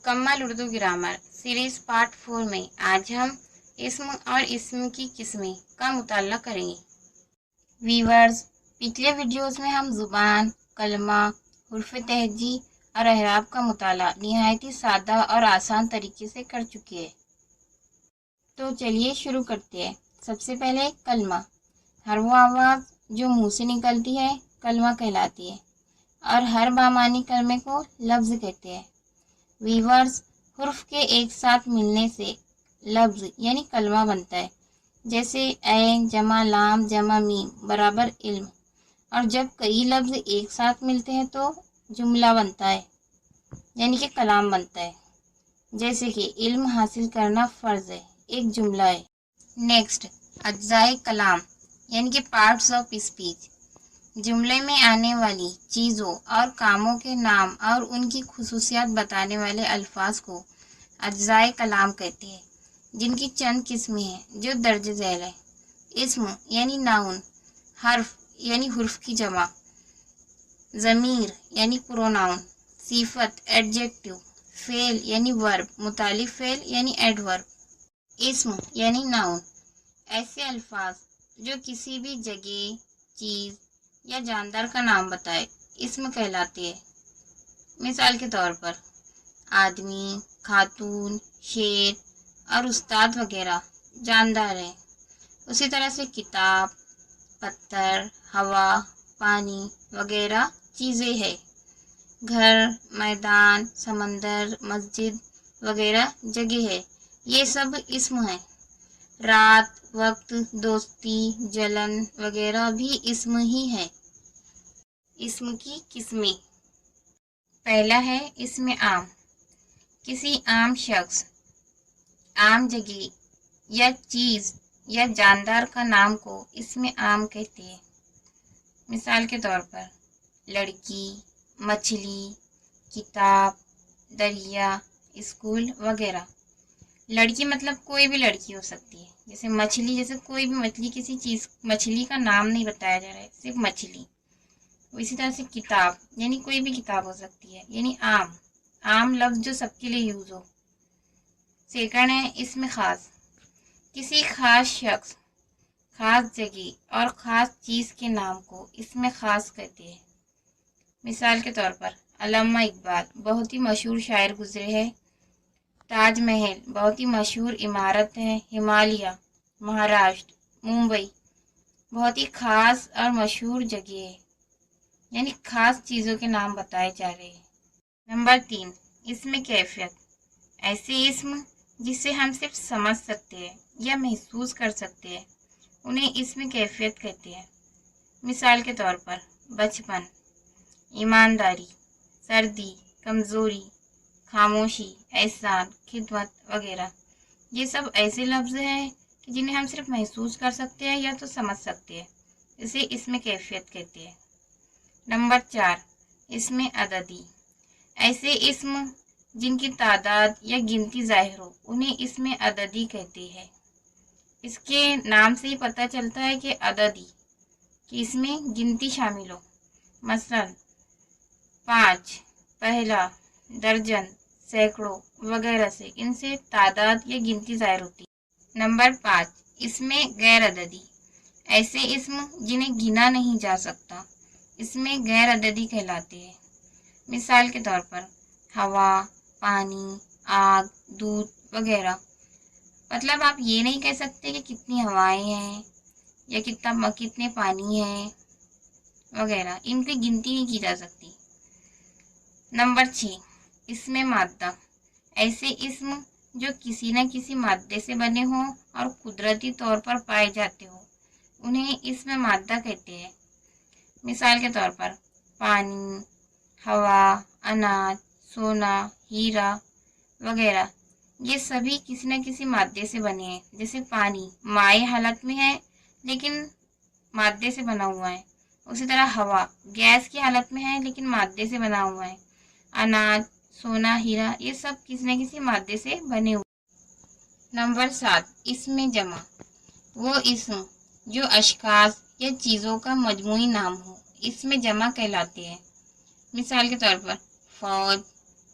मुकम्मल Urdu grammar series part 4 में आज हम इस्म और इस्म की किस्में का मुताला करेंगे। वीवर्स, पिछले वीडियोस में हम ज़ुबान, कलमा, हुर्फ तहजी और एहराब का मुताला निहायत ही सादा और आसान तरीके से कर चुके हैं। तो चलिए शुरू करते हैं। सबसे पहले कलमा। हर वो आवाज़ जो मुंह से निकलती है कलमा कहलाती है और हर बामानी कलमे को लफ्ज़ कहते हैं। वीवर्स, हुर्फ के एक साथ मिलने से लफ्ज़ यानी कलमा बनता है, जैसे ऐन जमा लाम जमा मीम बराबर इल्म। और जब कई लफ्ज़ एक साथ मिलते हैं तो जुमला बनता है, यानी कि कलाम बनता है। जैसे कि इल्म हासिल करना फ़र्ज़ है, एक जुमला है। नेक्स्ट, अज्जाए कलाम यानी कि पार्ट्स ऑफ स्पीच। जुमले में आने वाली चीज़ों और कामों के नाम और उनकी खुसूसियात बताने वाले अल्फाज को अज्जाए कलाम कहते हैं, जिनकी चंद किस्में हैं जो दर्ज झैल है। इस्म यानी नाउन, हर्फ यानी हुर्फ की जमा, ज़मीर यानी प्रोनाउन, सिफत एडजेक्टिव, फेल यानी वर्ब, मुतालिफ फेल यानी एडवर्ब। इस्म यानी नाउन, ऐसे अल्फाज जो किसी भी जगह, चीज़ या जानदार का नाम बताए इस्म कहलाते हैं। मिसाल के तौर पर आदमी, खातून, शेर और उस्ताद वगैरह जानदार हैं। उसी तरह से किताब, पत्थर, हवा, पानी वगैरह चीज़ें हैं। घर, मैदान, समंदर, मस्जिद वगैरह जगह है, ये सब इस्म हैं। रात, वक्त, दोस्ती, जलन वगैरह भी इस्म ही है। इस्म की किस्में। पहला है इस्म आम। किसी आम शख्स, आम जगह या चीज़ या जानदार का नाम को इस्म आम कहते हैं। मिसाल के तौर पर लड़की, मछली, किताब, दरिया, स्कूल वगैरह। लड़की मतलब कोई भी लड़की हो सकती है। जैसे मछली, जैसे कोई भी मछली, किसी चीज़, मछली का नाम नहीं बताया जा रहा है, सिर्फ मछली। इसी तरह से किताब यानी कोई भी किताब हो सकती है, यानी आम, आम लफ्ज़ जो सबके लिए यूज़ हो। सेकंड है इसमें ख़ास। किसी ख़ास शख्स, ख़ास जगह और ख़ास चीज़ के नाम को इसमें ख़ास कहते हैं। मिसाल के तौर पर अल्लामा इकबाल बहुत ही मशहूर शायर गुजरे हैं। ताजमहल बहुत ही मशहूर इमारत है। हिमालय, महाराष्ट्र, मुंबई बहुत ही ख़ास और मशहूर जगह है, यानी ख़ास चीज़ों के नाम बताए जा रहे हैं। नंबर 3, इसमें कैफियत। ऐसे इस्म जिसे हम सिर्फ समझ सकते हैं या महसूस कर सकते हैं, उन्हें इसमें कैफियत कहते हैं। मिसाल के तौर पर बचपन, ईमानदारी, सर्दी, कमज़ोरी, खामोशी, एहसान, खिदमत वगैरह। ये सब ऐसे लफ्ज़ हैं कि जिन्हें हम सिर्फ महसूस कर सकते हैं या तो समझ सकते हैं, इसे इसमें कैफियत कहते हैं। नंबर 4, इसमें अददी। ऐसे इस्म जिनकी तादाद या गिनती ज़ाहिर हो, उन्हें इसमें अददी कहते हैं। इसके नाम से ही पता चलता है कि अददी, कि इसमें गिनती शामिल हो। मसलन 5, पहला, दर्जन, सैकड़ों वगैरह से इनसे तादाद या गिनती ज़ाहिर होती है। नंबर 5, इसमें गैर अददी। ऐसे इस्म जिन्हें गिना नहीं जा सकता, इसमें गैर अददी कहलाते हैं। मिसाल के तौर पर हवा, पानी, आग, दूध वगैरह। मतलब आप ये नहीं कह सकते कि कितनी हवाएं हैं या कितने पानी है वगैरह, इनकी गिनती नहीं की जा सकती। नंबर 6, इसमें मादा। ऐसे इस्म जो किसी न किसी मादे से बने हों और कुदरती तौर पर पाए जाते हो, उन्हें इसमें मादा कहते हैं। मिसाल के तौर पर पानी, हवा, अनाज, सोना, हीरा वगैरह, ये सभी किसी न किसी मादे से बने हैं। जैसे पानी माई हालत में है लेकिन मादे से बना हुआ है। उसी तरह हवा गैस की हालत में है लेकिन मादे से बना हुआ है। अनाज, सोना, हीरा, ये सब किसी न किसी मादे से बने हुए। नंबर 7, इसमें जमा। वो इस्म जो अशखास या चीज़ों का मजमूई नाम हो, इसमें जमा कहलाते हैं। मिसाल के तौर पर फौज,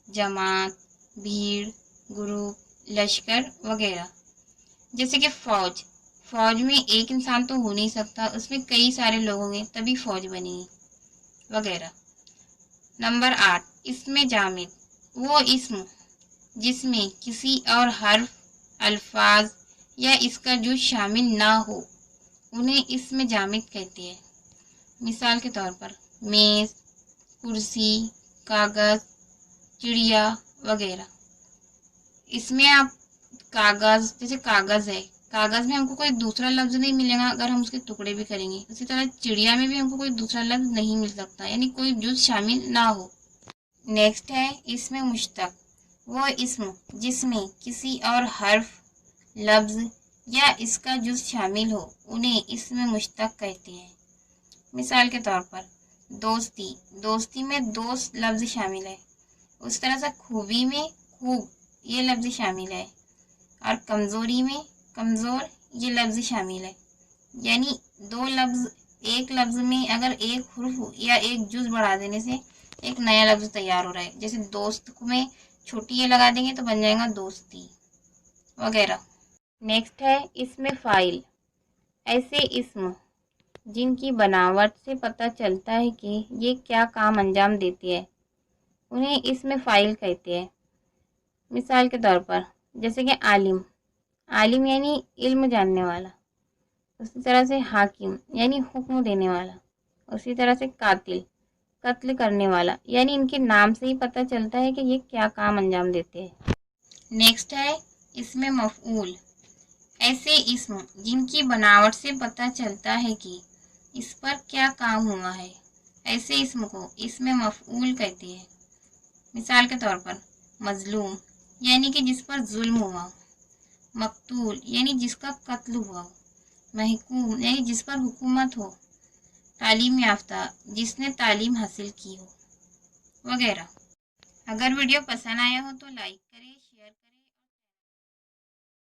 जमात, भीड़, ग्रुप, लश्कर वगैरह। जैसे कि फौज, फौज में एक इंसान तो हो नहीं सकता, उसमें कई सारे लोग होंगे तभी फौज बनी वगैरह। नंबर 8, इसमें जामिद, वो इस्म जिसमें किसी और हर्फ, अल्फाज या इसका जुज़ शामिल ना हो उन्हें इसमें जामिद कहते हैं। मिसाल के तौर पर मेज़, कुर्सी, कागज़, चिड़िया वगैरह। इसमें आप कागज़, जैसे कागज़ है, कागज़ में हमको कोई दूसरा लफ्ज़ नहीं मिलेगा अगर हम उसके टुकड़े भी करेंगे। उसी तरह चिड़िया में भी हमको कोई दूसरा लफ्ज़ नहीं मिल सकता, यानी कोई जुज़ शामिल ना हो। नेक्स्ट है इसमें मुश्तक, वो इस्म जिसमें किसी और हर्फ, लफ्ज़ या इसका जुज़ शामिल हो उन्हें इसमें मुश्तक कहते हैं। मिसाल के तौर पर दोस्ती, दोस्ती में दोस्त लफ्ज़ शामिल है। उस तरह से खूबी में खूब ये लफ्ज़ शामिल है, और कमज़ोरी में कमज़ोर ये लफ्ज़ शामिल है। यानी दो लफ्ज़, एक लफ्ज़ में अगर एक हुर्फ या एक जुज़ बढ़ा देने से एक नया लफ्ज़ तैयार हो रहा है। जैसे दोस्त में छोटी ये लगा देंगे तो बन जाएगा दोस्ती वगैरह। नेक्स्ट है इसमें फ़ाइल, ऐसे इस्म जिनकी बनावट से पता चलता है कि ये क्या काम अंजाम देती है उन्हें इसमें फ़ाइल कहते हैं। मिसाल के तौर पर जैसे कि आलिम, आलिम यानी इल्म जानने वाला। उसी तरह से हाकिम यानी हुक्म देने वाला। उसी तरह से कातिल, कत्ल करने वाला। यानी इनके नाम से ही पता चलता है कि ये क्या काम अंजाम देते हैं। नेक्स्ट है इसमें मफ़ऊल, ऐसे इस्म जिनकी बनावट से पता चलता है कि इस पर क्या काम हुआ है, ऐसे इस्म को इसमें मफ़ऊल कहते हैं। मिसाल के तौर पर मजलूम यानी कि जिस पर जुल्म हुआ, मकतूल यानी जिसका कत्ल हुआ, महकूम यानी जिस पर हुकूमत हो, तालीम याफ्ता जिसने तालीम हासिल की हो वगैरह। अगर वीडियो पसंद आया हो तो लाइक करें।